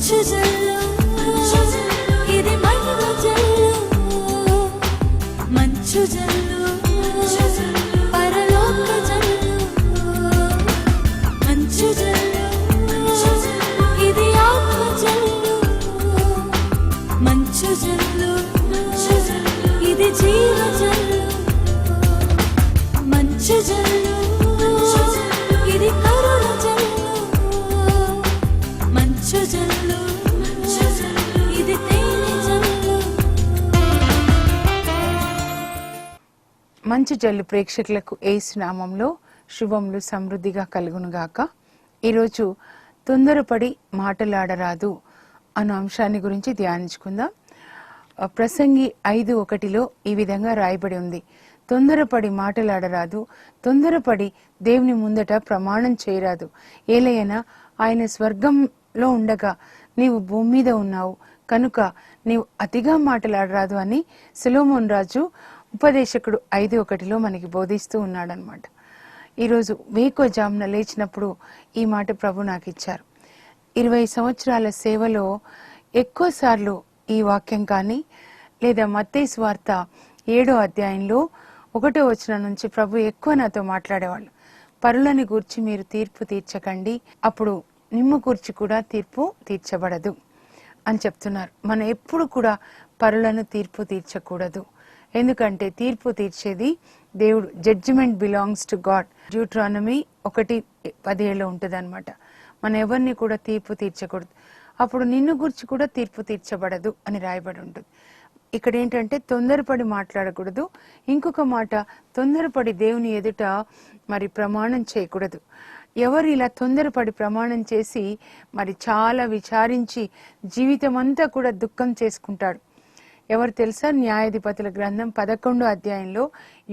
మంచు జల్లు ఇది మహిమ జల్లు మంచు జల్లు పరలోక జల్లు మంచు జల్లు ఇది ఆత్మ జల్లు మంచు జల్లు ఇది జీవ జల్లు మంచు జల్లు ఇది కరుణ జల్లు మంచు జల్లు ఇది తేనె జల్లు. మంచు జల్లు ప్రేక్షకులకు యేసు నామంలో శుభములు సమృద్ధిగా కలుగునుగాక. ఈరోజు తొందరపడి మాటలాడరాదు అన్న అంశాన్ని గురించి ధ్యానించుకుందాం. ప్రసంగి 5:1 ఈ విధంగా రాయబడి ఉంది, తొందరపడి మాటలాడరాదు, తొందరపడి దేవుని ముందట ప్రమాణం చేయరాదు, ఏలయనా ఆయన స్వర్గంలో ఉండగా నీవు భూమి మీద ఉన్నావు కనుక నీవు అతిగా మాటలాడరాదు అని సొలొమోను రాజు ఉపదేశకుడు 5:1 మనకి బోధిస్తూ ఉన్నాడనమాట. ఈరోజు వేకువజామున లేచినప్పుడు ఈ మాట ప్రభు నాకు ఇచ్చారు. 20 సంవత్సరాల సేవలో ఎక్కువ సార్లు ఈ వాక్యం కానీ లేదా మత్తయి సువార్త 7వ అధ్యాయంలో 1వ వచనం నుంచి ప్రభు ఎక్కువ నాతో మాట్లాడేవాళ్ళు. పరులని గూర్చి మీరు తీర్పు తీర్చకండి, అప్పుడు నిమ్ము గూర్చి కూడా తీర్పు తీర్చబడదు అని చెప్తున్నారు. మనం ఎప్పుడు కూడా పరులను తీర్పు తీర్చకూడదు, ఎందుకంటే తీర్పు తీర్చేది దేవుడు. Judgement belongs to God. Deuteronomy 1:17 ఉంటుంది అనమాట. మనం ఎవరిని కూడా తీర్పు తీర్చకూడదు, అప్పుడు నిన్ను గురించి కూడా తీర్పు తీర్చబడదు అని రాయబడి ఉంటుంది. ఇక్కడ ఏంటంటే తొందరపడి మాట్లాడకూడదు. ఇంకొక మాట, తొందరపడి దేవుని ఎదుట మరి ప్రమాణం చేయకూడదు. ఎవరు ఇలా తొందరపడి ప్రమాణం చేసి మరి చాలా విచారించి జీవితం అంతా కూడా దుఃఖం చేసుకుంటాడు. ఎవరు తెలుసా? న్యాయాధిపతుల గ్రంథం 11వ అధ్యాయంలో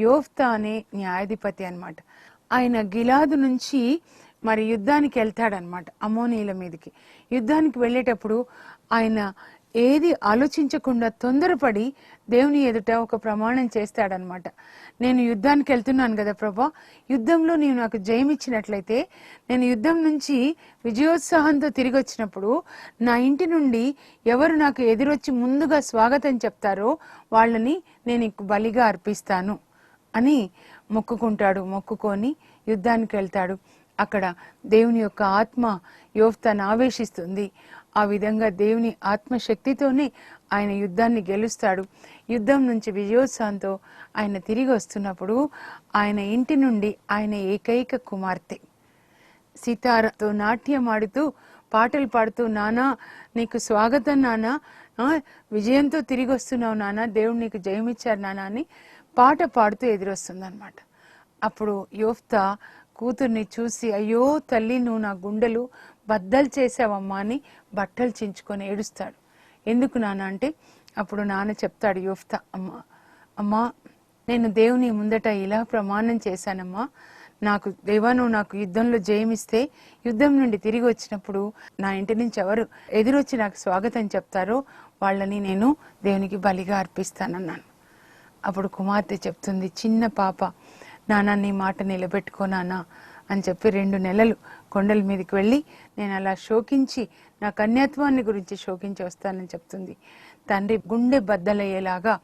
యోఫ్తా అనే న్యాయాధిపతి అన్నమాట. ఆయన గిలాదు నుంచి మరి యుద్ధానికి వెళ్తాడనమాట, అమ్మోనీయుల మీదకి. యుద్ధానికి వెళ్ళేటప్పుడు ఆయన ఏది ఆలోచించకుండా తొందరపడి దేవుని ఎదుట ఒక ప్రమాణం చేస్తాడనమాట. నేను యుద్ధానికి వెళ్తున్నాను కదా ప్రభా, యుద్ధంలో నీవు నాకు జయమిచ్చినట్లయితే నేను యుద్ధం నుంచి విజయోత్సాహంతో తిరిగి వచ్చినప్పుడు నా ఇంటి నుండి ఎవరు నాకు ఎదురొచ్చి ముందుగా స్వాగతం చెప్తారో వాళ్ళని నేను బలిగా అర్పిస్తాను అని మొక్కుకుంటాడు. మొక్కుకొని యుద్ధానికి వెళ్తాడు. అక్కడ దేవుని యొక్క ఆత్మ యోఫ్తాను ఆవేశిస్తుంది. ఆ విధంగా దేవుని ఆత్మశక్తితోనే ఆయన యుద్ధాన్ని గెలుస్తాడు. యుద్ధం నుంచి విజయోత్సాహంతో ఆయన తిరిగి వస్తున్నప్పుడు ఆయన ఇంటి నుండి ఆయన ఏకైక కుమార్తె సితారతో నాట్యం ఆడుతూ పాటలు పాడుతూ, నానా నీకు స్వాగతం నానా, విజయంతో తిరిగి వస్తున్నావు నానా, దేవుడు నీకు జయమిచ్చారు నానా అని పాట పాడుతూ ఎదురొస్తుంది అనమాట. అప్పుడు యోఫ్తా కూతుర్ని చూసి, అయ్యో తల్లి నువ్వు నా గుండెలు బద్దలు చేసావమ్మా అని బట్టలు చించుకొని ఏడుస్తాడు. ఎందుకు నాన్న అంటే అప్పుడు నాన్న చెప్తాడు యోఫ్తా, అమ్మా నేను దేవుని ముందట ఇలా ప్రమాణం చేశానమ్మా, నాకు దేవా నువ్వు నాకు యుద్ధంలో జయమిస్తే యుద్ధం నుండి తిరిగి వచ్చినప్పుడు నా ఇంటి నుంచి ఎవరు ఎదురొచ్చి నాకు స్వాగతం చెప్తారో వాళ్ళని నేను దేవునికి బలిగా అర్పిస్తానన్నాను. అప్పుడు కుమార్తె చెప్తుంది, చిన్న పాప, నాన్న నీ మాట నిలబెట్టుకో నాన్న అని చెప్పి 2 నెలలు కొండల మీదకి వెళ్ళి నేను అలా శోకించి నా కన్యాత్వాన్ని గురించి శోకించి వస్తానని చెప్తుంది. తండ్రి గుండె బద్దలయ్యేలాగా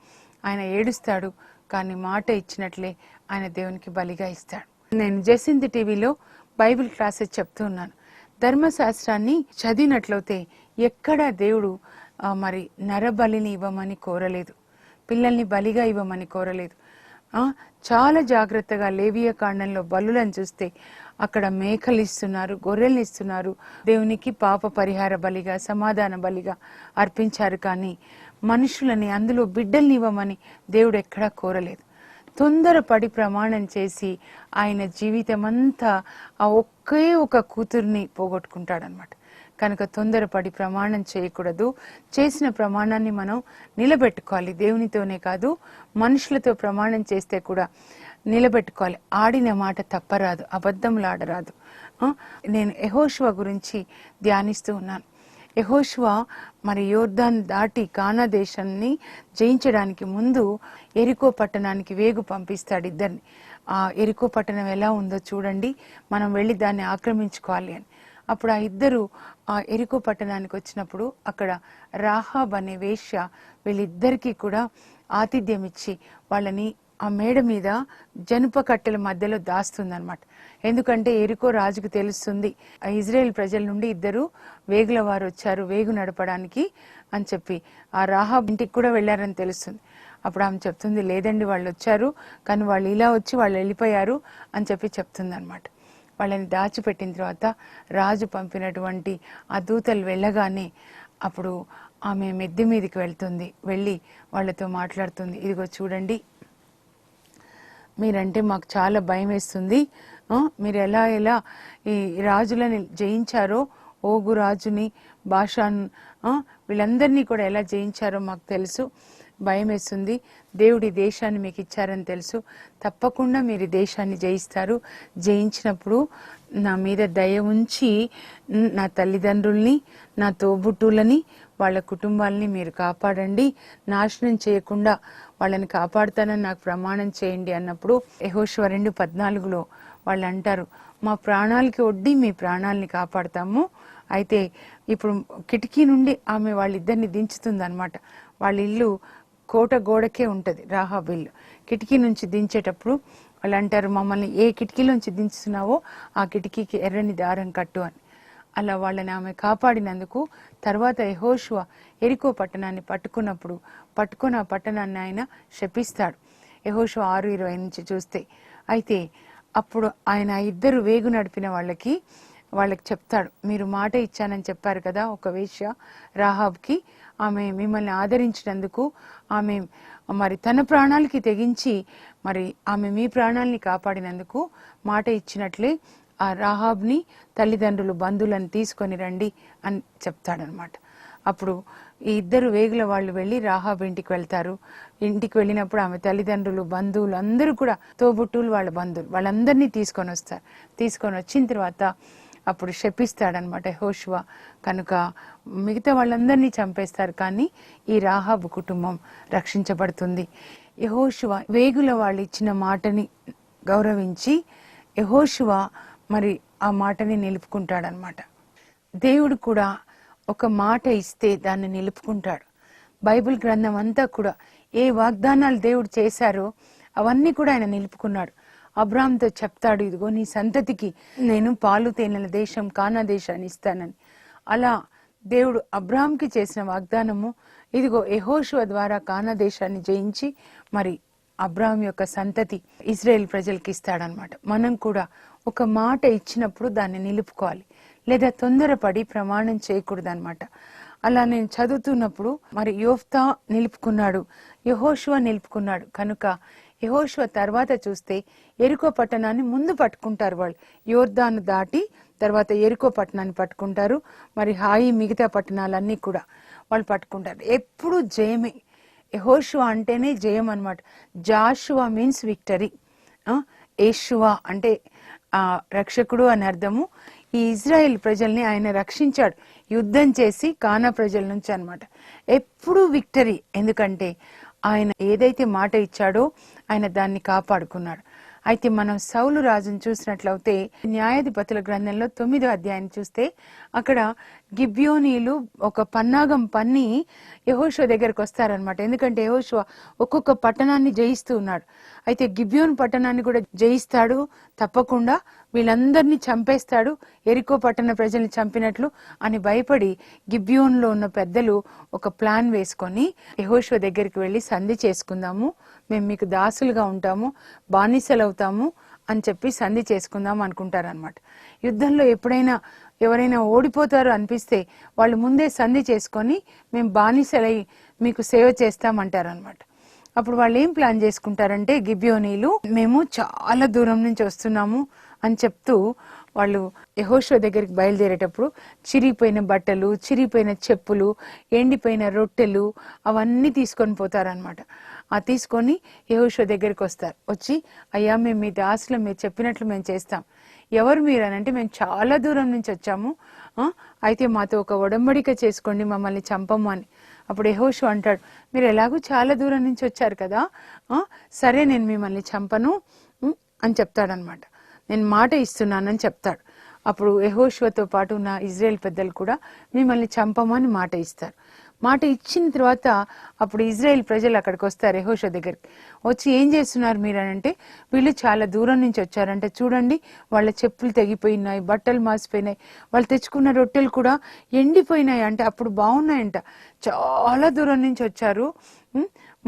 ఆయన ఏడుస్తాడు, కానీ మాట ఇచ్చినట్లే ఆయన దేవునికి బలిగా ఇస్తాడు. నేను జసింతి టీవీలో బైబిల్ క్లాసెస్ చెప్తూ ఉన్నాను. ధర్మశాస్త్రాన్ని చదివినట్లయితే ఎక్కడా దేవుడు మరి నరబలిని ఇవ్వమని కోరలేదు, పిల్లల్ని బలిగా ఇవ్వమని కోరలేదు. చాలా జాగ్రత్తగా లేవియ కాండంలో బలులను చూస్తే అక్కడ మేకలు ఇస్తున్నారు, గొర్రెలు ఇస్తున్నారు, దేవునికి పాప పరిహార బలిగా సమాధాన బలిగా అర్పించారు. కానీ మనుషులని అందులో బిడ్డల్ని ఇవ్వమని దేవుడు ఎక్కడా కోరలేదు. తొందరపడి ప్రమాణం చేసి ఆయన జీవితం అంతా ఆ ఒకే ఒక కూతుర్ని పోగొట్టుకుంటాడనమాట. కనుక తొందరపడి ప్రమాణం చేయకూడదు. చేసిన ప్రమాణాన్ని మనం నిలబెట్టుకోవాలి. దేవునితోనే కాదు మనుషులతో ప్రమాణం చేస్తే కూడా నిలబెట్టుకోవాలి. ఆడిన మాట తప్పరాదు, అబద్ధములు ఆడరాదు. నేను యెహోషువ గురించి ధ్యానిస్తూ ఉన్నాను. యెహోషువ మరి యోర్దాన్ దాటి కానా దేశాన్ని జయించడానికి ముందు ఎరికో పట్టణానికి వేగు పంపిస్తాడు ఇద్దరిని. ఆ ఎరికో పట్టణం ఎలా ఉందో చూడండి, మనం వెళ్ళి దాన్ని ఆక్రమించుకోవాలి అని. అప్పుడు ఆ ఇద్దరు ఎరికో పట్టణానికి వచ్చినప్పుడు అక్కడ రాహాబ్ అనే వేశ్య వీళ్ళిద్దరికీ కూడా ఆతిథ్యం ఇచ్చి వాళ్ళని ఆ మేడ మీద జనుప కట్టెల మధ్యలో దాస్తుందన్నమాట. ఎందుకంటే ఎరికో రాజుకు తెలుస్తుంది ఇజ్రాయెల్ ప్రజల నుండి ఇద్దరు వేగుల వారు వచ్చారు వేగు నడపడానికి అని చెప్పి ఆ రాహాబ్ ఇంటికి కూడా వెళ్ళారని తెలుస్తుంది. అప్పుడు ఆమె చెప్తుంది, లేదండి వాళ్ళు వచ్చారు కానీ వాళ్ళు ఇలా వచ్చి వాళ్ళు వెళ్ళిపోయారు అని చెప్పి చెప్తుంది అనమాట. వాళ్ళని దాచిపెట్టిన తర్వాత రాజు పంపినటువంటి ఆ దూతలు వెళ్ళగానే అప్పుడు ఆమె మెద్దె మీదకి వెళ్తుంది, వెళ్ళి వాళ్ళతో మాట్లాడుతుంది. ఇదిగో చూడండి, మీరంటే మాకు చాలా భయం వేస్తుంది. మీరు ఎలా ఈ రాజులని జయించారో, ఓగు రాజుని, బాషాన్ వీళ్ళందరినీ కూడా ఎలా జయించారో మాకు తెలుసు. భయం వేస్తుంది. దేవుడి దేశాన్ని మీకు ఇచ్చారని తెలుసు. తప్పకుండా మీరు దేశాన్ని జయిస్తారు. జయించినప్పుడు నా మీద దయ ఉంచి నా తల్లిదండ్రుల్ని, నా తోబుట్టులని, వాళ్ళ కుటుంబాలని మీరు కాపాడండి, నాశనం చేయకుండా వాళ్ళని కాపాడుతానని నాకు ప్రమాణం చేయండి అన్నప్పుడు యెహోషువ 2:14 వాళ్ళు అంటారు, మా ప్రాణాలకి ఒడ్డి మీ ప్రాణాలని కాపాడతాము. అయితే ఇప్పుడు కిటికీ నుండి ఆమె వాళ్ళిద్దరిని దించుతుంది అనమాట. వాళ్ళ ఇల్లు కోట గోడకే ఉంటుంది, రాహాబ్ ఇల్లు. కిటికీ నుంచి దించేటప్పుడు వాళ్ళు అంటారు, మమ్మల్ని ఏ కిటికీలోంచి దించుతున్నావో ఆ కిటికీకి ఎర్రని దారం కట్టు అని. అలా వాళ్ళని ఆమె కాపాడినందుకు తర్వాత యెహోషువ ఎరికో పట్టణాన్ని పట్టుకున్న ఆ పట్టణాన్ని ఆయన శపిస్తాడు. యెహోషువ 6:20 నుంచి చూస్తే అయితే అప్పుడు ఆయన ఇద్దరు వేగు నడిపిన వాళ్ళకి చెప్తాడు, మీరు మాట ఇచ్చానని చెప్పారు కదా ఒక వేశ్య రాహాబ్కి, ఆమె మిమ్మల్ని ఆదరించినందుకు ఆమె మరి తన ప్రాణాలకి తెగించి మరి ఆమె మీ ప్రాణాలని కాపాడినందుకు మాట ఇచ్చినట్లే ఆ రాహాబ్ని తల్లిదండ్రులు బంధువులను తీసుకొని రండి అని చెప్తాడనమాట. అప్పుడు ఈ ఇద్దరు వేగుల వాళ్ళు వెళ్ళి రాహాబ్ ఇంటికి వెళ్తారు. ఇంటికి వెళ్ళినప్పుడు ఆమె తల్లిదండ్రులు, బంధువులు అందరూ కూడా, తోబుట్టువులు, వాళ్ళ బంధువులు వాళ్ళందరినీ తీసుకొని వస్తారు. తీసుకొని వచ్చిన తర్వాత అప్పుడు శపిస్తాడనమాట యెహోషువ. కనుక మిగతా వాళ్ళందరినీ చంపేస్తారు, కానీ ఈ రాహాబు కుటుంబం రక్షించబడుతుంది. యెహోషువ వేగుల వాళ్ళు ఇచ్చిన మాటని గౌరవించి యెహోషువ మరి ఆ మాటని నిలుపుకుంటాడనమాట. దేవుడు కూడా ఒక మాట ఇస్తే దాన్ని నిలుపుకుంటాడు. బైబిల్ గ్రంథం అంతా కూడా ఏ వాగ్దానాలు దేవుడు చేశారో అవన్నీ కూడా ఆయన నిలుపుకున్నాడు. అబ్రాహాంతో చెప్తాడు, ఇదిగో నీ సంతతికి నేను పాలు తేనెల దేశం కానా దేశాన్ని ఇస్తానని. అలా దేవుడు అబ్రాహాంకి చేసిన వాగ్దానము ఇదిగో యెహోషువ ద్వారా కానా దేశాన్ని జయించి మరి అబ్రాహాం యొక్క సంతతి ఇజ్రాయెల్ ప్రజలకి ఇస్తాడనమాట. మనం కూడా ఒక మాట ఇచ్చినప్పుడు దాన్ని నిలుపుకోవాలి, లేదా తొందరపడి ప్రమాణం చేయకూడదు అనమాట. అలా నేను చదువుతున్నప్పుడు మరి యోఫ్తా నిలుపుకున్నాడు, యెహోషువ నిలుపుకున్నాడు. కనుక యెహోషువ తర్వాత చూస్తే యెరికో పట్టణాన్ని ముందు పట్టుకుంటారు వాళ్ళు. యోర్దాను దాటి తర్వాత యెరికో పట్టణాన్ని పట్టుకుంటారు. మరి హాయి మిగతా పట్టణాలన్నీ కూడా వాళ్ళు పట్టుకుంటారు. ఎప్పుడు జయమే. యెహోషువ అంటేనే జయం అనమాట. జాషువా మీన్స్ విక్టరీ, యేషువా అంటే రక్షకుడు అని అర్థము. ఈ ఇజ్రాయెల్ ప్రజల్ని ఆయన రక్షించాడు యుద్ధం చేసి కానా ప్రజల నుంచి అనమాట. ఎప్పుడు విక్టరీ, ఎందుకంటే ఆయన ఏదైతే మాట ఇచ్చాడో ఆయన దాన్ని కాపాడుకున్నాడు. అయితే మనం సౌలు రాజును చూసినట్లయితే న్యాయాధిపతుల గ్రంథంలో 9వ అధ్యాయం చూస్తే అక్కడ గిబ్యోనీలు ఒక పన్నాగం పన్ని యెహోషువ దగ్గరకు వస్తారనమాట. ఎందుకంటే యెహోషువ ఒక్కొక్క పట్టణాన్ని జయిస్తూ ఉన్నాడు. అయితే గిబ్యోన్ పట్టణాన్ని కూడా జయిస్తాడు తప్పకుండా, వీళ్ళందరినీ చంపేస్తాడు యెరికో పట్టణ ప్రజల్ని చంపినట్లు అని భయపడి గిబ్యోన్లో ఉన్న పెద్దలు ఒక ప్లాన్ వేసుకొని యెహోషువ దగ్గరికి వెళ్ళి సంధి చేసుకుందాము, మేము మీకు దాసులుగా ఉంటాము, బానిసలవుతాము అని చెప్పి సంధి చేసుకుందాం అనుకుంటారనమాట. యుద్ధంలో ఎప్పుడైనా ఎవరైనా ఓడిపోతారు అనిపిస్తే వాళ్ళు ముందే సంధి చేసుకొని మేము బానిసలై మీకు సేవ చేస్తామంటారనమాట. అప్పుడు వాళ్ళు ఏం ప్లాన్ చేసుకుంటారంటే గిబ్యోనీలు మేము చాలా దూరం నుంచి వస్తున్నాము అని చెప్తూ వాళ్ళు యెహోషువ దగ్గరికి బయలుదేరేటప్పుడు చిరిగిపోయిన బట్టలు, చిరిగిపోయిన చెప్పులు, ఎండిపోయిన రొట్టెలు అవన్నీ తీసుకొని పోతారనమాట. ఆ తీసుకొని యెహోషువ దగ్గరికి వస్తారు. వచ్చి అయ్యా మేము మీ దాసులు, మీరు చెప్పినట్లు మేము చేస్తాం. ఎవరు మీరు అని అంటే మేము చాలా దూరం నుంచి వచ్చాము, అయితే మాతో ఒక ఒడంబడిక చేసుకోండి, మమ్మల్ని చంపము అని. అప్పుడు యెహోషువ అంటాడు, మీరు ఎలాగూ చాలా దూరం నుంచి వచ్చారు కదా, సరే నేను మిమ్మల్ని చంపను అని చెప్తాడనమాట. నేను మాట ఇస్తున్నానని చెప్తాడు. అప్పుడు యెహోషువతో పాటు ఉన్న ఇజ్రాయెల్ పెద్దలు కూడా మిమ్మల్ని చంపమని మాట ఇస్తారు. మాట ఇచ్చిన తర్వాత అప్పుడు ఇజ్రాయెల్ ప్రజలు అక్కడికి వస్తారు యెహోషువ దగ్గరికి. వచ్చి ఏం చేస్తున్నారు మీరు అని అంటే, వీళ్ళు చాలా దూరం నుంచి వచ్చారంటే చూడండి, వాళ్ళ చెప్పులు తెగిపోయినాయి, బట్టలు మాసిపోయినాయి, వాళ్ళు తెచ్చుకున్న రొట్టెలు కూడా ఎండిపోయినాయి. అంటే అప్పుడు బాగున్నాయంట, చాలా దూరం నుంచి వచ్చారు,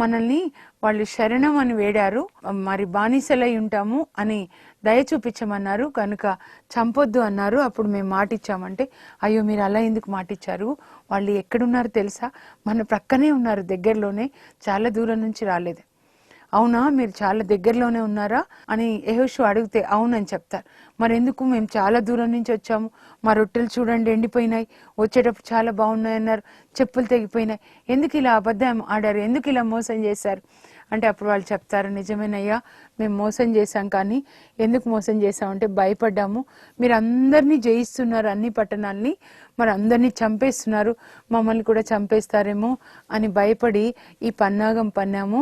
మనల్ని వాళ్ళు శరణం అని వేడారు, మరి బానిసలై ఉంటాము అని దయ చూపించమన్నారు, కనుక చంపొద్దు అన్నారు. అప్పుడు మేము మాటిచ్చామంటే, అయ్యో మీరు అలా ఎందుకు మాటిచ్చారు, వాళ్ళు ఎక్కడున్నారు తెలుసా, మన ప్రక్కనే ఉన్నారు, దగ్గరలోనే, చాలా దూరం నుంచి రాలేదు. అవునా, మీరు చాలా దగ్గరలోనే ఉన్నారా అని యెహోషువ అడిగితే అవునని చెప్తారు. మరి ఎందుకు, మేము చాలా దూరం నుంచి వచ్చాము, మా రొట్టెలు చూడండి ఎండిపోయినాయి, వచ్చేటప్పుడు చాలా బాగున్నాయి అన్నారు, చెప్పులు తెగిపోయినాయి, ఎందుకు ఇలా అబద్ధం ఆడారు, ఎందుకు ఇలా మోసం చేశారు అంటే అప్పుడు వాళ్ళు చెప్తారు, నిజమేనయ్యా మేము మోసం చేశాం, కానీ ఎందుకు మోసం చేశామంటే భయపడ్డాము, మీరు అందరినీ జయిస్తున్నారు, అన్ని పట్టణాలని మరి అందరినీ చంపేస్తున్నారు, మమ్మల్ని కూడా చంపేస్తారేమో అని భయపడి ఈ పన్నాగం పన్నాము.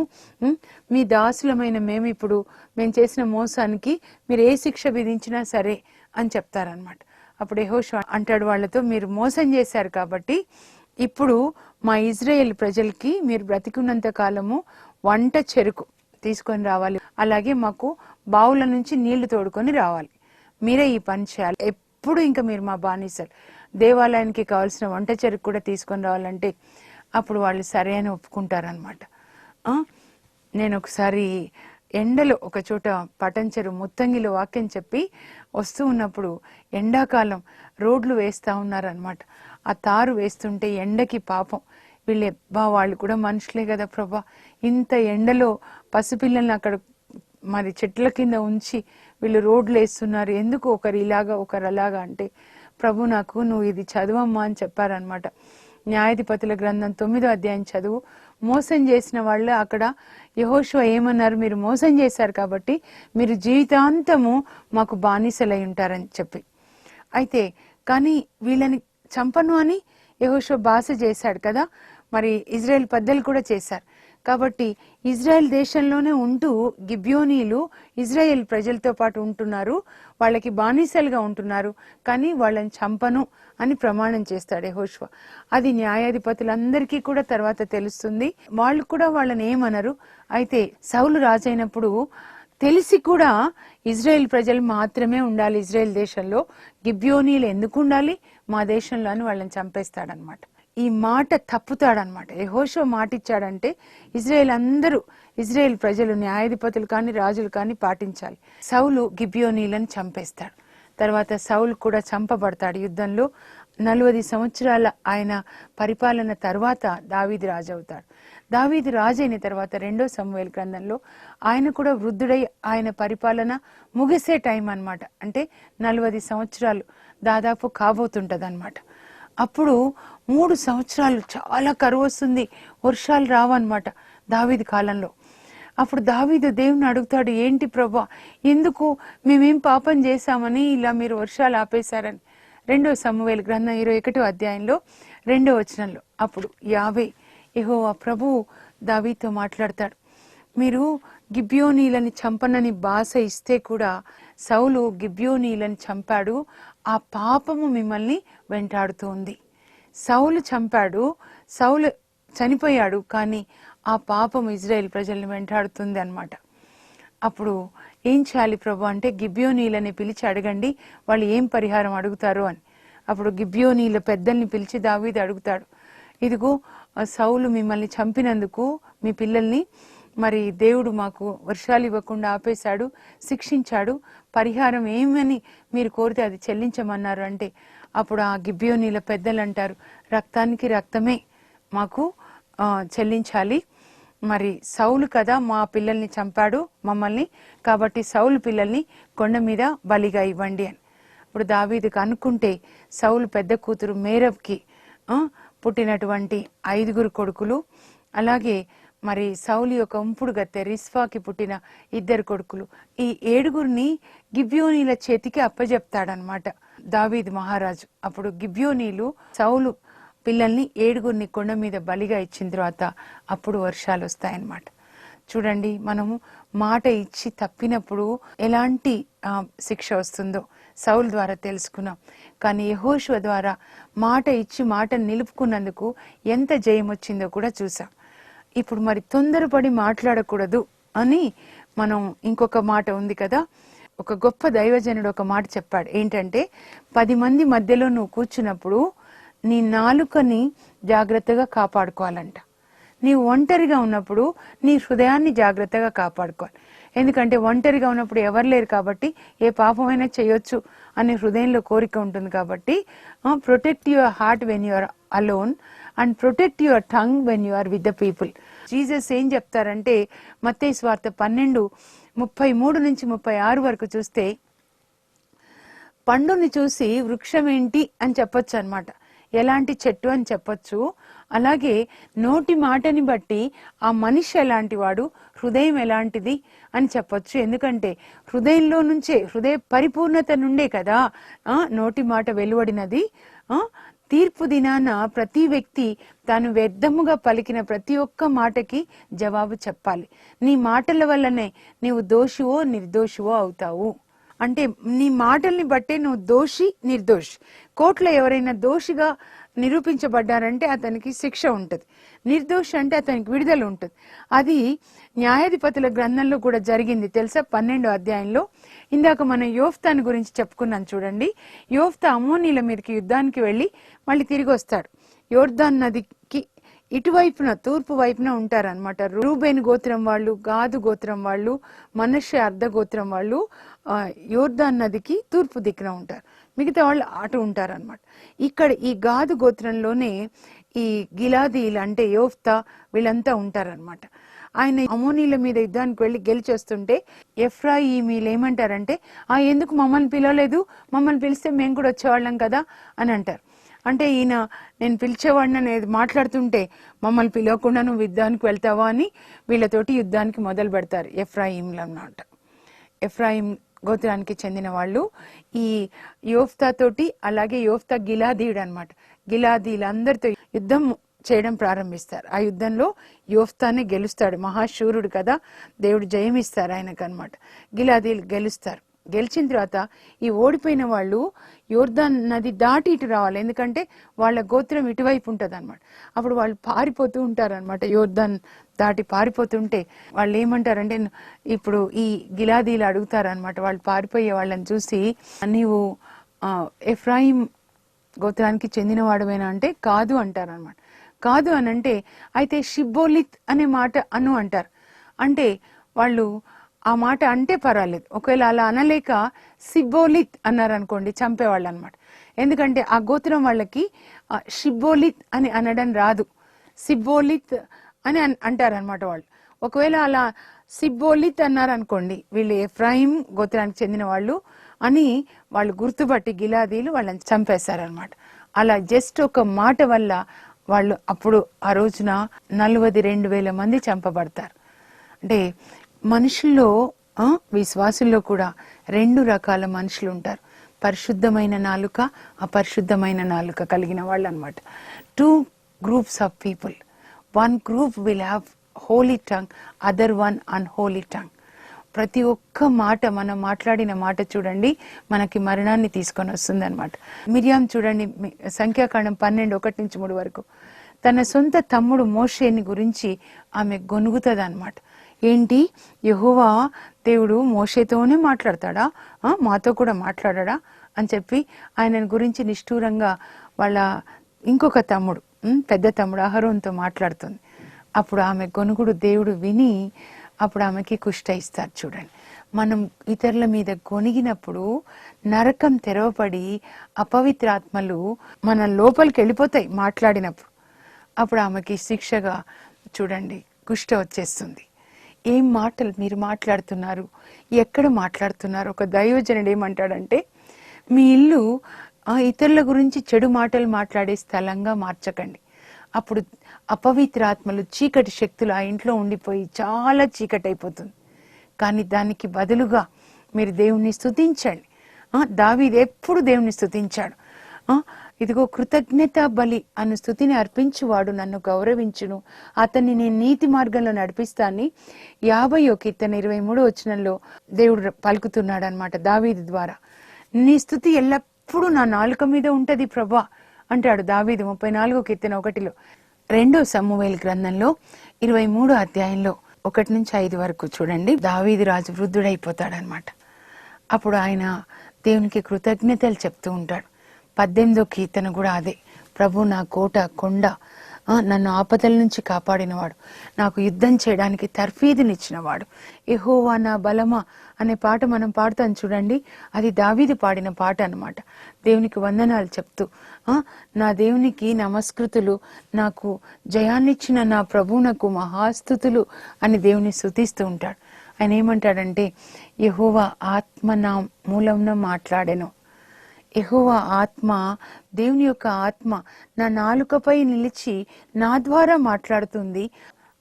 మీ దాసులమైన మేము ఇప్పుడు మేము చేసిన మోసానికి మీరు ఏ శిక్ష విధించినా సరే అని చెప్తారనమాట. అప్పుడు యెహోషువ అంటాడు వాళ్ళతో, మీరు మోసం చేశారు కాబట్టి ఇప్పుడు మా ఇజ్రాయేల్ ప్రజలకి మీరు బ్రతికున్నంత కాలము వంట చెరుకు తీసుకొని రావాలి, అలాగే మాకు బావుల నుంచి నీళ్లు తోడుకొని రావాలి, మీరే ఈ పని చేయాలి, ఎప్పుడు ఇంకా మీరు మా బానిసలు, దేవాలయానికి కావాల్సిన వంట చెరుకు కూడా తీసుకొని రావాలంటే అప్పుడు వాళ్ళు సరే అని ఒప్పుకుంటారనమాట. నేను ఒకసారి ఎండలో ఒక చోట పటంచెరు ముత్తంగిలో వాక్యం చెప్పి వస్తూ ఉన్నప్పుడు ఎండాకాలం రోడ్లు వేస్తూ ఉన్నారనమాట. ఆ తారు వేస్తుంటే ఎండకి పాపం వీళ్ళు వాళ్ళు కూడా మనుషులే కదా ప్రభా, ఇంత ఎండలో పసిపిల్లల్ని అక్కడ మరి చెట్ల కింద ఉంచి వీళ్ళు రోడ్లు వేస్తున్నారు, ఎందుకు ఒకరు ఇలాగా ఒకరు అలాగా అంటే, ప్రభు నాకు నువ్వు ఇది చదువమ్మా అని చెప్పారనమాట. న్యాయాధిపతుల గ్రంథం 9వ అధ్యాయం చదువు. మోసం చేసిన వాళ్ళు అక్కడ యెహోషువ ఏమన్నారు, మీరు మోసం చేశారు కాబట్టి మీరు జీవితాంతము మాకు బానిసలై ఉంటారని చెప్పి. అయితే కానీ వీళ్ళని చంపను అని యెహోషువ బాస చేశాడు కదా, మరి ఇజ్రాయెల్ పెద్దలు కూడా చేశారు. కాబట్టి ఇజ్రాయెల్ దేశంలోనే ఉంటూ గిబ్యోనీలు ఇజ్రాయెల్ ప్రజలతో పాటు ఉంటున్నారు, వాళ్ళకి బానిసలుగా ఉంటున్నారు, కానీ వాళ్ళని చంపను అని ప్రమాణం చేస్తాడు యెహోషువ. అది న్యాయాధిపతులందరికీ కూడా తర్వాత తెలుస్తుంది, వాళ్ళు కూడా వాళ్ళని ఏమనరు. అయితే సౌలు రాజైనప్పుడు తెలిసి కూడా ఇజ్రాయెల్ ప్రజలు మాత్రమే ఉండాలి ఇజ్రాయెల్ దేశంలో, గిబ్యోనీలు ఎందుకు ఉండాలి మా దేశంలో అని వాళ్ళని చంపేస్తాడనమాట. ఈ మాట తప్పుతాడనమాట. యెహోషువ మాట ఇచ్చాడంటే ఇజ్రాయెల్ ప్రజలు న్యాయాధిపతులు కానీ రాజులు కానీ పాటించాలి. సౌలు గిబ్యోనీలను చంపేస్తాడు. తర్వాత సౌలు కూడా చంపబడతాడు యుద్ధంలో. 40 సంవత్సరాల ఆయన పరిపాలన తర్వాత దావీదు రాజు అవుతాడు. దావీదు రాజు అయిన తర్వాత 2వ సమూయేలు గ్రంథంలో ఆయన కూడా వృద్ధుడై ఆయన పరిపాలన ముగిసే టైం అన్నమాట. అంటే 40 సంవత్సరాలు దాదాపు కాబోతుంటది అనమాట. అప్పుడు 3 సంవత్సరాలు చాలా కరువు వస్తుంది, వర్షాలు రావన్నమాట దావీదు కాలంలో. అప్పుడు దావీదు దేవుని అడుగుతాడు, ఏంటి ప్రభా, ఎందుకు మేమేం పాపం చేశామని ఇలా మీరు వర్షాలు ఆపేశారని. 2వ సమూయేలు గ్రంథం 21వ అధ్యాయంలో 2వ వచనంలో అప్పుడు యెహోవా ప్రభువు దావీదుతో మాట్లాడతాడు, మీరు గిబ్యోనీలని చంపనని బాస ఇస్తే కూడా సౌలు గిబ్యోనీలని చంపాడు, ఆ పాపము మిమ్మల్ని వెంటాడుతోంది. సౌలు చంపాడు, సౌలు చనిపోయాడు, కానీ ఆ పాపం ఇజ్రాయెల్ ప్రజల్ని వెంటాడుతుంది అన్నమాట. అప్పుడు ఏం చేయాలి ప్రభు అంటే, గిబ్యోనీలని పిలిచి అడగండి, వాళ్ళు ఏం పరిహారం అడుగుతారు అని. అప్పుడు గిబ్యోనీల పెద్దల్ని పిలిచి దావీదు అడుగుతాడు, ఇదిగో సౌలు మిమ్మల్ని చంపినందుకు మీ పిల్లల్ని మరి దేవుడు మాకు వర్షాలు ఇవ్వకుండా ఆపేశాడు, శిక్షించాడు, పరిహారం ఏమని మీరు కోరితే అది చెల్లించమన్నారు అంటే, అప్పుడు ఆ గిబ్యోనీల పెద్దలు అంటారు, రక్తానికి రక్తమే మాకు చెల్లించాలి, మరి సౌలు కదా మా పిల్లల్ని చంపాడు మమ్మల్ని, కాబట్టి సౌలు పిల్లల్ని కొండ మీద బలిగా ఇవ్వండి అని. ఇప్పుడు దావీదుకు అనుకుంటే సౌలు పెద్ద కూతురు మేరబ్కి పుట్టినటువంటి 5 కొడుకులు, అలాగే మరి సౌలు యొక్క ఉంపుడు గత్తె రిస్వాకి పుట్టిన 2 కొడుకులు, ఈ 7 గిబ్యోనీల చేతికి అప్పజెప్తాడనమాట దావీదు మహారాజు. అప్పుడు గిబ్యోనీలు సౌలు పిల్లల్ని 7 కొండ మీద బలిగా ఇచ్చిన తర్వాత అప్పుడు వర్షాలు వస్తాయన్నమాట. చూడండి, మనము మాట ఇచ్చి తప్పినప్పుడు ఎలాంటి శిక్ష వస్తుందో సౌల్ ద్వారా తెలుసుకున్నాం. కానీ యెహోషువ ద్వారా మాట ఇచ్చి మాట నిలుపుకున్నందుకు ఎంత జయం వచ్చిందో కూడా చూసాం. ఇప్పుడు మరి తొందరపడి మాట్లాడకూడదు అని మనం ఇంకొక మాట ఉంది కదా. ఒక గొప్ప దైవజనుడు ఒక మాట చెప్పాడు. ఏంటంటే 10 మంది మధ్యలో నువ్వు కూర్చున్నప్పుడు నీ నాలుకని జాగ్రత్తగా కాపాడుకోవాలంట. నీవు ఒంటరిగా ఉన్నప్పుడు నీ హృదయాన్ని జాగ్రత్తగా కాపాడుకోవాలి. ఎందుకంటే ఒంటరిగా ఉన్నప్పుడు ఎవరు లేరు కాబట్టి ఏ పాపమైనా చేయొచ్చు అనే హృదయంలో కోరిక ఉంటుంది. కాబట్టి protect your heart when you are alone and protect your tongue when you are with the people. Jesus ఏం చెప్తారంటే మత్తయి సువార్త 12:33-36 వరకు చూస్తే, పండుని చూసి వృక్షం ఏంటి అని చెప్పొచ్చు అన్నమాట, ఎలాంటి చెట్టు అని చెప్పొచ్చు. అలాగే నోటి మాటని బట్టి ఆ మనిషి ఎలాంటి వాడు, హృదయం ఎలాంటిది అని చెప్పొచ్చు. ఎందుకంటే హృదయంలో నుంచే, హృదయ పరిపూర్ణత నుండే కదా నోటి మాట వెలువడినది. తీర్పు దినాన ప్రతి వ్యక్తి తాను వ్యర్థముగా పలికిన ప్రతి ఒక్క మాటకి జవాబు చెప్పాలి. నీ మాటల వల్లనే నీవు దోషివో నిర్దోషివో అవుతావు. అంటే నీ మాటల్ని బట్టే నువ్వు దోషి నిర్దోషి. కోర్టులో ఎవరైనా దోషిగా నిరూపించబడ్డారంటే అతనికి శిక్ష ఉంటుంది, నిర్దోషి అంటే అతనికి విడుదల ఉంటుంది. అది న్యాయాధిపతుల గ్రంథంలో కూడా జరిగింది తెలుసా. 12వ అధ్యాయంలో ఇందాక మనం యోఫ్తాని గురించి చెప్పుకున్నాం చూడండి. యోఫ్తా అమ్మోనీల మీదకి యుద్ధానికి వెళ్ళి మళ్ళీ తిరిగి వస్తాడు. యోర్దాన్ నదికి ఇటువైపున తూర్పు వైపున ఉంటారనమాట. రూబేను గోత్రం వాళ్ళు, గాదు గోత్రం వాళ్ళు, మనష్షే అర్ధ గోత్రం వాళ్ళు యోర్దాన్ నదికి తూర్పు దిక్కున ఉంటారు, మిగతా వాళ్ళు అటు ఉంటారనమాట. ఇక్కడ ఈ గాదు గోత్రంలోనే ఈ గిలాదీలు అంటే యోఫ్తా వీళ్ళంతా ఉంటారనమాట. ఆయన అమోనీల మీద యుద్ధానికి వెళ్ళి గెలిచొస్తుంటే ఎఫ్రాయిమీలు ఏమంటారంటే, ఎందుకు మమ్మల్ని పిలవలేదు, మమ్మల్ని పిలిస్తే మేము కూడా వచ్చేవాళ్ళం కదా అని అంటారు. అంటే ఈయన నేను పిలిచేవాడిని అనేది మాట్లాడుతుంటే మమ్మల్ని పిలవకుండా నువ్వు యుద్ధానికి వెళ్తావా అని వీళ్ళతోటి యుద్ధానికి మొదలు పెడతారు ఎఫ్రాయింలు అన్నమాట. ఎఫ్రాయిం గోత్రానికి చెందిన వాళ్ళు ఈ యోఫ్తా తోటి, అలాగే యోఫ్తా గిలాదీయుడు అనమాట, గిలాదీలందరితో యుద్ధం చేయడం ప్రారంభిస్తారు. ఆ యుద్ధంలో యోఫ్తానే గెలుస్తాడు, మహాశూరుడు కదా, దేవుడు జయమిస్తారు ఆయనకు అనమాట. గిలాదీలు గెలుస్తారు. గెలిచిన తర్వాత ఈ ఓడిపోయిన వాళ్ళు యోర్దాన్ నది దాటి ఇటు రావాలి, ఎందుకంటే వాళ్ళ గోత్రం ఇటువైపు ఉంటుంది అనమాట. అప్పుడు వాళ్ళు పారిపోతూ ఉంటారనమాట. యోర్దాన్ దాటి పారిపోతుంటే వాళ్ళు ఏమంటారంటే, ఇప్పుడు ఈ గిలాదీలు అడుగుతారనమాట వాళ్ళు పారిపోయే వాళ్ళని చూసి, నీవు ఎఫ్రాయిం గోత్రానికి చెందినవాడమేనా అంటే కాదు అంటారనమాట. కాదు అని అంటే అయితే షిబ్బోలిత్ అనే మాట అను అంటారు. అంటే వాళ్ళు ఆ మాట అంటే పర్వాలేదు, ఒకవేళ అలా అనలేక సిబ్బోలిత్ అన్నారనుకోండి చంపేవాళ్ళు అనమాట. ఎందుకంటే ఆ గోత్రం వాళ్ళకి షిబ్బోలిత్ అని అనడం రాదు, సిబ్బోలిత్ అని అంటారనమాట వాళ్ళు. ఒకవేళ అలా సిబ్బోలిత్ అన్నారనుకోండి, వీళ్ళు ఎఫ్రాయిం గోత్రానికి చెందిన వాళ్ళు అని వాళ్ళు గుర్తుపట్టి గిలాదీలు వాళ్ళని చంపేశారనమాట. అలా జస్ట్ ఒక మాట వల్ల వాళ్ళు అప్పుడు ఆ రోజున 42,000 మంది చంపబడతారు. అంటే మనుషుల్లో, విశ్వాసుల్లో కూడా 2 రకాల మనుషులు ఉంటారు. పరిశుద్ధమైన నాలుక, అపరిశుద్ధమైన నాలుక కలిగిన వాళ్ళు అనమాట. 2 groups of people. One group will have holy tongue, other one unholy tongue. ప్రతి ఒక్క మాట, మనం మాట్లాడిన మాట చూడండి మనకి మరణాన్ని తీసుకొని వస్తుంది అనమాట. మిరియాం చూడండి, సంఖ్యాకాండం 12:1-3 వరకు తన సొంత తమ్ముడు మోషేని గురించి ఆమె గొనుగుతుంది అనమాట. ఏంటి, యెహోవా దేవుడు మోషేతోనే మాట్లాడతాడా, మాతో కూడా మాట్లాడా అని చెప్పి ఆయన గురించి నిష్ఠూరంగా వాళ్ళ ఇంకొక తమ్ముడు, పెద్ద తమ్ముడు అహరోన్తో మాట్లాడుతుంది. అప్పుడు ఆమె గొనుగుడు దేవుడు విని అప్పుడు ఆమెకి కుష్ట ఇస్తారు. చూడండి, మనం ఇతరుల మీద గొనిగినప్పుడు నరకం తెరవపడి అపవిత్రాత్మలు మన లోపలికి వెళ్ళిపోతాయి మాట్లాడినప్పుడు. అప్పుడు ఆమెకి శిక్షగా చూడండి కుష్ట వచ్చేస్తుంది. ఏం మాటలు మీరు మాట్లాడుతున్నారు, ఎక్కడ మాట్లాడుతున్నారు? ఒక దైవజనుడు ఏమంటాడంటే, మీ ఇల్లు ఇతరుల గురించి చెడు మాటలు మాట్లాడే స్థలంగా మార్చకండి. అప్పుడు అపవిత్రాత్మలు, చీకటి శక్తులు ఆ ఇంట్లో ఉండిపోయి చాలా చీకటి అయిపోతుంది. కానీ దానికి బదులుగా మీరు దేవుణ్ణి స్తుతించండి. దావీదు ఎప్పుడు దేవుణ్ణి స్తుతించాడు. ఇదిగో కృతజ్ఞత బలి అను స్తుతిని అర్పించువాడు నన్ను గౌరవించును, అతన్ని నేను నీతి మార్గంలో నడిపిస్తానని 50వ కీర్తన 23వ వచనంలో దేవుడు పలుకుతున్నాడు అనమాట దావీదు ద్వారా. నీ స్తుతి ఎల్లప్పుడూ నా నాలుక మీద ఉంటది ప్రభా అంటాడు దావీదు 34వ కీర్తన 1లో. 2వ సమూయేలు గ్రంథంలో 23వ అధ్యాయంలో 1-5 వరకు చూడండి. దావీదు రాజు వృద్ధుడైపోతాడనమాట. అప్పుడు ఆయన దేవునికి కృతజ్ఞతలు చెప్తూ ఉంటాడు. 18వ కీర్తన కూడా అదే, ప్రభు నా కోట కొండ, నన్ను ఆపదల నుంచి కాపాడినవాడు, నాకు యుద్ధం చేయడానికి తర్ఫీదునిచ్చినవాడు, యెహోవా నా బలమా అనే పాట మనం పాడుతాం చూడండి, అది దావీదు పాడిన పాట అన్నమాట. దేవునికి వందనాలు చెప్తూ నా దేవునికి నమస్కృతులు, నాకు జయాన్నిచ్చిన నా ప్రభువునకు మహాస్తుతులు అని దేవుని స్తుతిస్తూ ఉంటాడు. ఆయన ఏమంటాడంటే, యెహోవా ఆత్మ నా మూలంన మాట్లాడెను. యెహోవా ఆత్మ, దేవుని యొక్క ఆత్మ నా నాలుకపై నిలిచి నా ద్వారా మాట్లాడుతుంది.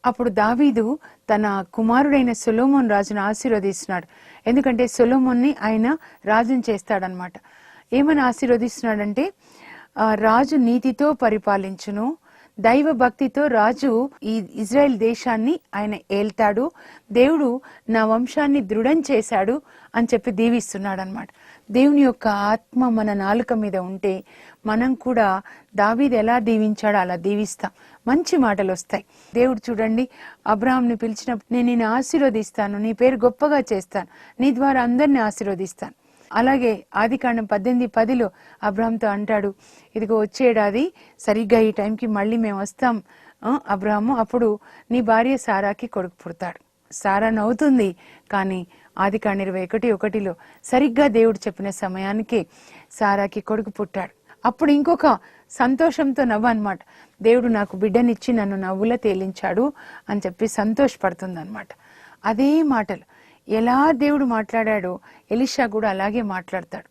అప్పుడు దావీదు తన కుమారుడైన సొలొమోన్ రాజును ఆశీర్వదిస్తున్నాడు. ఎందుకంటే సొలొమోన్ని ఆయన రాజును చేస్తాడనమాట. ఏమని ఆశీర్వదిస్తున్నాడంటే, రాజు నీతితో పరిపాలించును, దైవ భక్తితో రాజు ఈ ఇజ్రాయెల్ దేశాన్ని ఆయన ఏల్తాడు, దేవుడు నా వంశాన్ని దృఢం చేశాడు అని చెప్పి దీవిస్తున్నాడు అనమాట. దేవుని యొక్క ఆత్మ మన నాలుక మీద ఉంటే మనం కూడా దావీదు ఎలా దీవించాడో అలా దీవిస్తాం, మంచి మాటలు వస్తాయి. దేవుడు చూడండి, అబ్రహాంని పిలిచినప్పుడు నేను నిన్ను ఆశీర్వదిస్తాను, నీ పేరు గొప్పగా చేస్తాను, నీ ద్వారా అందరిని ఆశీర్వదిస్తాను. అలాగే ఆదికాండం 18:10లో అబ్రహాంతో అంటాడు, ఇదిగో వచ్చేడాది సరిగ్గా ఈ టైంకి మళ్ళీ మేము వస్తాం అబ్రహాము, అప్పుడు నీ భార్య సారాకి కొడుకు పుడతాడు. సారా నవ్వుతుంది, కానీ ఆదికాండం 21:1లో సరిగ్గా దేవుడు చెప్పిన సమయానికి సారాకి కొడుకు పుట్టాడు. అప్పుడు ఇంకొక సంతోషంతో నవ్వు అనమాట, దేవుడు నాకు బిడ్డనిచ్చి నన్ను నవ్వుల తేలించాడు అని చెప్పి సంతోషపడుతుంది అనమాట. అదే మాటలు ఎలా దేవుడు మాట్లాడాడో ఎలీషా కూడా అలాగే మాట్లాడతాడు.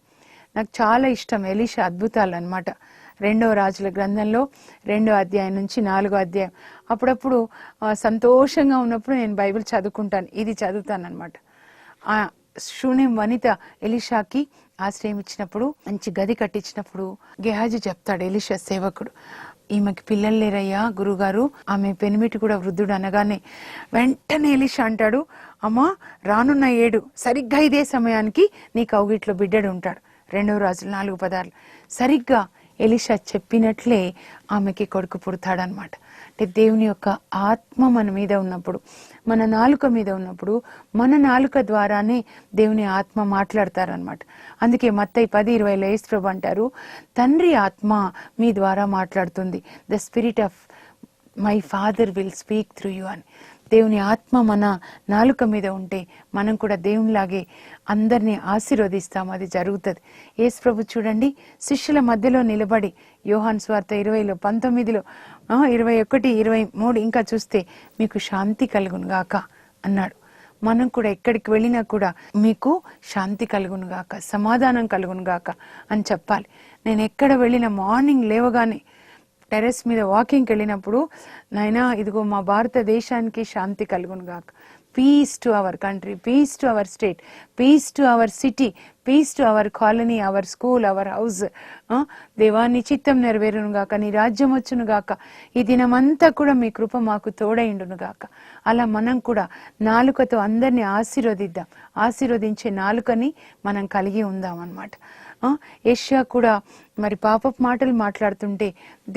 నాకు చాలా ఇష్టం ఎలీషా అద్భుతాలు అన్నమాట. 2వ రాజుల గ్రంథంలో 2వ అధ్యాయం నుంచి 4వ అధ్యాయం, అప్పుడప్పుడు సంతోషంగా ఉన్నప్పుడు నేను బైబిల్ చదువుకుంటాను, ఇది చదువుతాను అనమాట. ఆ శూన్యం వనిత ఎలీషాకి ఆశ్రయం ఇచ్చినప్పుడు, మంచి గది కట్టించినప్పుడు గెహాజీ చెప్తాడు, ఎలీషా సేవకుడు, ఈమెకి పిల్లలు లేరయ్యా గురుగారు, ఆమె పెనిమిటి కూడా వృద్ధుడు అనగానే వెంటనే ఎలీషా అంటాడు, అమ్మా రానున్న 7 సరిగ్గా ఇదే సమయానికి నీ కౌగిట్లో బిడ్డడు ఉంటాడు. 2వ రాజులు 4:16 సరిగ్గా ఎలీషా చెప్పినట్లే ఆమెకి కొడుకు పుడతాడనమాట. అంటే దేవుని యొక్క ఆత్మ మన మీద ఉన్నప్పుడు, మన నాలుక మీద ఉన్నప్పుడు, మన నాలుక ద్వారానే దేవుని ఆత్మ మాట్లాడతారనమాట. అందుకే మత్తయి 10:20లో యేసు ప్రభు అంటారు, తండ్రి ఆత్మ మీ ద్వారా మాట్లాడుతుంది, the spirit of my father will speak through you అని. దేవుని ఆత్మ మన నాలుక మీద ఉంటే మనం కూడా దేవునిలాగే అందరినీ ఆశీర్వదిస్తాం, అది జరుగుతుంది. యేసు ప్రభు చూడండి, శిష్యుల మధ్యలో నిలబడి యోహాను సువార్త 20లో 19లో 21, 23 ఇంకా చూస్తే మీకు శాంతి కలుగును గాక అన్నాడు. మనం కూడా ఎక్కడికి వెళ్ళినా కూడా మీకు శాంతి కలుగును గాక, సమాధానం కలుగును గాక అని చెప్పాలి. నేను ఎక్కడ వెళ్ళినా మార్నింగ్ లేవగానే టెర్రస్ మీద వాకింగ్కి వెళ్ళినప్పుడు, నాయనా ఇదిగో మా భారతదేశానికి శాంతి కలుగును గాక, peace to our country, peace to our state, peace to our city, peace to our colony, our school, our house. దేవా నీ చిత్తం నెరవేరును గాక, నీ రాజ్యం వచ్చును గాక, ఈ దినమంతా కూడా మీ కృప మాకు తోడైండును గాక. అలా మనం కూడా నాలుకతో అందరినీ ఆశీర్వదిద్దాం, ఆశీర్వదించే నాలుకని మనం కలిగి ఉందాం అన్నమాట. యెషయా కూడా మరి పాపపు మాటలు మాట్లాడుతుంటే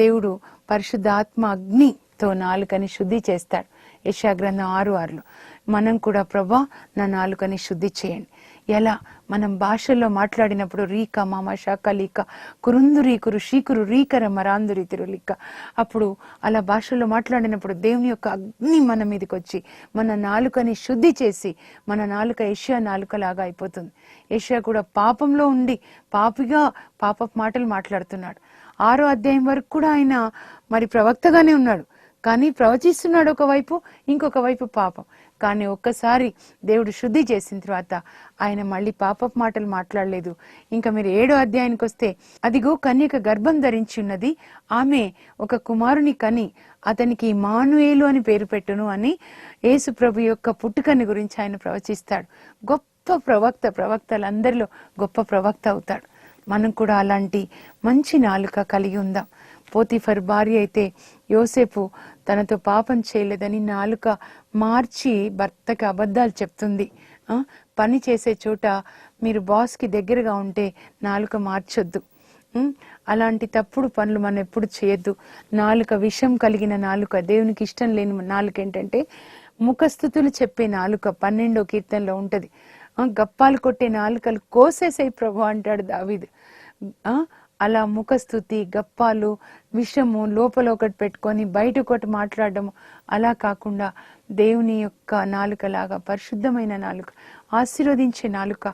దేవుడు పరిశుద్ధాత్మ అగ్నితో నాలుకని శుద్ధి చేస్తాడు. యెషయా గ్రంథం 6:6లో మనం కూడా ప్రభా నా నాలుకని శుద్ధి చేయండి. ఎలా? మనం భాషల్లో మాట్లాడినప్పుడు రీక మామ శాఖ లీక కురుందురి కురు శీకురు రీకర మరాందురి తిరులిక్క, అప్పుడు అలా భాషల్లో మాట్లాడినప్పుడు దేవుని యొక్క అగ్ని మన మీదకి వచ్చి మన నాలుకని శుద్ధి చేసి మన నాలుక యెషయా నాలుకలాగా అయిపోతుంది. యెషయా కూడా పాపంలో ఉండి పాపిగా పాపపు మాటలు మాట్లాడుతున్నాడు. 6వ అధ్యాయం వరకు కూడా ఆయన మరి ప్రవక్తగానే ఉన్నాడు, కానీ ప్రవచిస్తున్నాడు ఒకవైపు, ఇంకొక వైపు పాపం. కానీ ఒక్కసారి దేవుడు శుద్ధి చేసిన తర్వాత ఆయన మళ్ళీ పాపపు మాటలు మాట్లాడలేదు. ఇంకా మీరు 7వ అధ్యాయానికి వస్తే, అదిగో కన్యక గర్భం ధరించి ఉన్నది, ఆమె ఒక కుమారుని కని అతనికి ఇమ్మానుయేలు అని పేరు పెట్టును అని యేసు ప్రభు యొక్క పుట్టుకని గురించి ఆయన ప్రవచిస్తాడు. గొప్ప ప్రవక్త, ప్రవక్తలందరిలో గొప్ప ప్రవక్త అవుతాడు. మనం కూడా అలాంటి మంచి నాలుక కలిగి ఉందాం. పోతిఫర్ భార్య అయితే యోసేపు తనతో పాపం చేయలేదని నాలుక మార్చి భర్తకి అబద్ధాలు చెప్తుంది. పని చేసే చోట మీరు బాస్కి దగ్గరగా ఉంటే నాలుక మార్చొద్దు. అలాంటి తప్పుడు పనులు మనం ఎప్పుడు చేయొద్దు. నాలుక విషం కలిగిన నాలుక, దేవునికి ఇష్టం లేని నాలుక ఏంటంటే ముఖస్థుతులు చెప్పే నాలుక. 12వ కీర్తనలో ఉంటది, గప్పాలు కొట్టే నాలుకలు కోసేసే ప్రభు అంటాడు దావీదు. అలా ముఖస్థుతి, గప్పాలు, విషము లోపల ఒకటి పెట్టుకొని బయట ఒకటి మాట్లాడడం అలా కాకుండా దేవుని యొక్క నాలుకలాగా పరిశుద్ధమైన నాలుక, ఆశీర్వదించే నాలుక.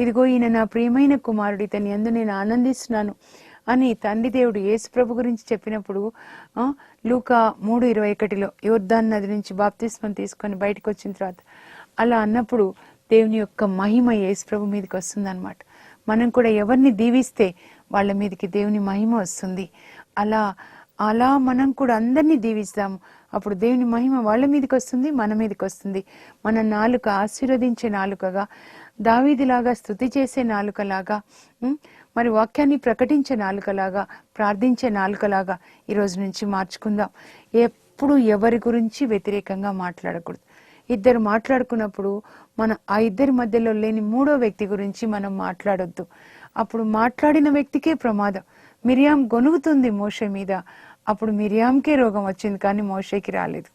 ఇదిగో ఈయన నా ప్రియమైన కుమారుడు, ఇతని యందు నేను ఆనందిస్తున్నాను అని తండ్రి దేవుడు యేసు ప్రభు గురించి చెప్పినప్పుడు లూకా 3:21 యోర్దాను నది నుంచి బాప్తిస్మం తీసుకొని బయటకు వచ్చిన తర్వాత అలా అన్నప్పుడు దేవుని యొక్క మహిమ యేసు ప్రభు మీదకి వస్తుంది అనమాట. మనం కూడా ఎవరిని దీవిస్తే వాళ్ళ మీదకి దేవుని మహిమ వస్తుంది. అలా అలా మనం కూడా అందరినీ దీవిస్తాము. అప్పుడు దేవుని మహిమ వాళ్ళ మీదకి వస్తుంది, మన మీదకి వస్తుంది. మన నాలుక ఆశీర్వదించే నాలుకగా, దావీదులాగా స్తుతి చేసే నాలుకలాగా, మరి వాక్యాన్ని ప్రకటించే నాలుకలాగా, ప్రార్థించే నాలుకలాగా ఈరోజు నుంచి మార్చుకుందాం. ఎప్పుడు ఎవరి గురించి వ్యతిరేకంగా మాట్లాడకూడదు. ఇద్దరు మాట్లాడుకున్నప్పుడు మనం ఆ ఇద్దరి మధ్యలో లేని మూడో వ్యక్తి గురించి మనం మాట్లాడొద్దు. అప్పుడు మాట్లాడిన వ్యక్తికే ప్రమాదం. మిరియాం గొనుగుతుంది మోషే మీద, అప్పుడు మిరియాంకే రోగం వచ్చింది కానీ మోషేకి రాలేదు.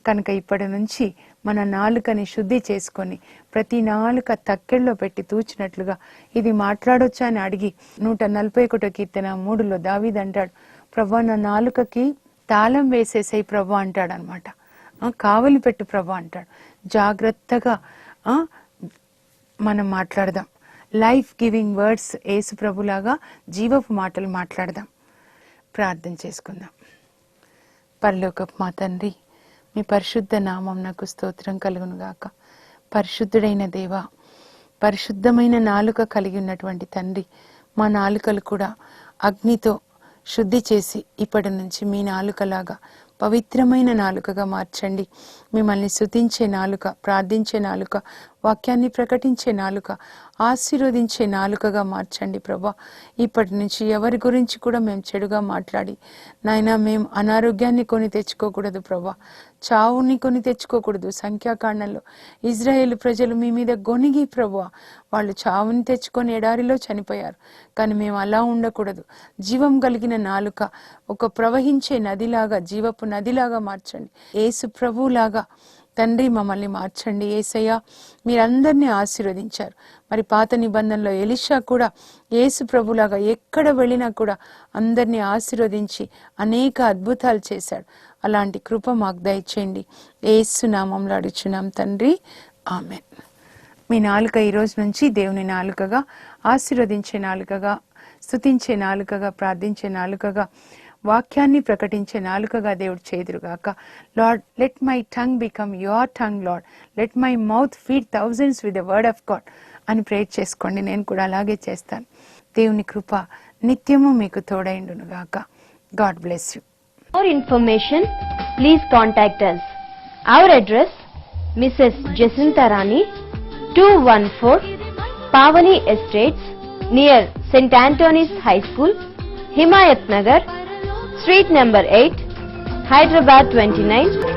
కనుక ఇప్పటి నుంచి మన నాలుకని శుద్ధి చేసుకొని ప్రతి నాలుక తక్కెళ్ళలో పెట్టి తూచినట్లుగా ఇది మాట్లాడొచ్చా అని అడిగి 141 కీర్తన 3లో దావీదు అంటాడు, ప్రభా నా నాలుకకి తాళం వేసేసాయి ప్రభా అంటాడు అనమాట. కావలి పెట్టు ప్రభా అంటాడు. జాగ్రత్తగా మనం మాట్లాడదాం. లైఫ్ గివింగ్ వర్డ్స్ యేసు ప్రభులాగా జీవపు మాటలు మాట్లాడదాం. ప్రార్థన చేసుకుందాం. పరలోకపు మా తండ్రి, మీ పరిశుద్ధ నామం నాకు స్తోత్రం కలుగును గాక. పరిశుద్ధుడైన దేవా, పరిశుద్ధమైన నాలుక కలిగి ఉన్నటువంటి తండ్రి, మా నాలుకలు కూడా అగ్నితో శుద్ధి చేసి ఇప్పటి నుంచి మీ నాలుకలాగా పవిత్రమైన నాలుకగా మార్చండి. మిమ్మల్ని స్తుతించే నాలుక, ప్రార్థించే నాలుక, వాక్యాన్ని ప్రకటించే నాలుక, ఆశీర్వదించే నాలుకగా మార్చండి ప్రభా. ఇప్పటి నుంచి ఎవరి గురించి కూడా మేము చెడుగా మాట్లాడి నాయనా మేము అనారోగ్యాన్ని కొని తెచ్చుకోకూడదు ప్రభా, చావుని కొని తెచ్చుకోకూడదు. సంఖ్యాకాండంలో ఇజ్రాయేలు ప్రజలు మీ మీద గొనిగి ప్రభా వాళ్ళు చావుని తెచ్చుకొని ఎడారిలో చనిపోయారు. కానీ మేము అలా ఉండకూడదు. జీవం కలిగిన నాలుక ఒక ప్రవహించే నదిలాగా, జీవపు నదిలాగా మార్చండి. యేసు ప్రభువులాగా తండ్రి మమ్మల్ని మార్చండి. యేసయ్య మీరందరినీ ఆశీర్వదించారు. మరి పాత నిబంధనలో ఎలీషా కూడా యేసు ప్రభులాగా ఎక్కడ వెళ్ళినా కూడా అందరినీ ఆశీర్వదించి అనేక అద్భుతాలు చేశాడు. అలాంటి కృప మాకు దయచేయండి. యేసు నామములో అడుగుచున్నాం తండ్రి, ఆమేన్. మీ నాలుక ఈ రోజు నుంచి దేవుని నాలుకగా, ఆశీర్వదించే నాలుకగా, స్తుతించే నాలుకగా, ప్రార్థించే నాలుకగా, వాక్యాన్ని ప్రకటించే నాలుకగా దేవుడు చేదురుగాక. Lord, let my tongue become your tongue Lord, let my mouth feed thousands with the word of God అని ప్రేర్ చేసుకోండి. నేను కూడా అలాగే చేస్తాను. దేవుని కృప నిత్యము మీకు తోడైండును గాక. God bless you. For information, please contact us. Our address, Mrs. Jacinta Rani, 214 Pavani Estates, near St. Anthony's High School, Himayat Nagar, Street number 8, Hyderabad 29.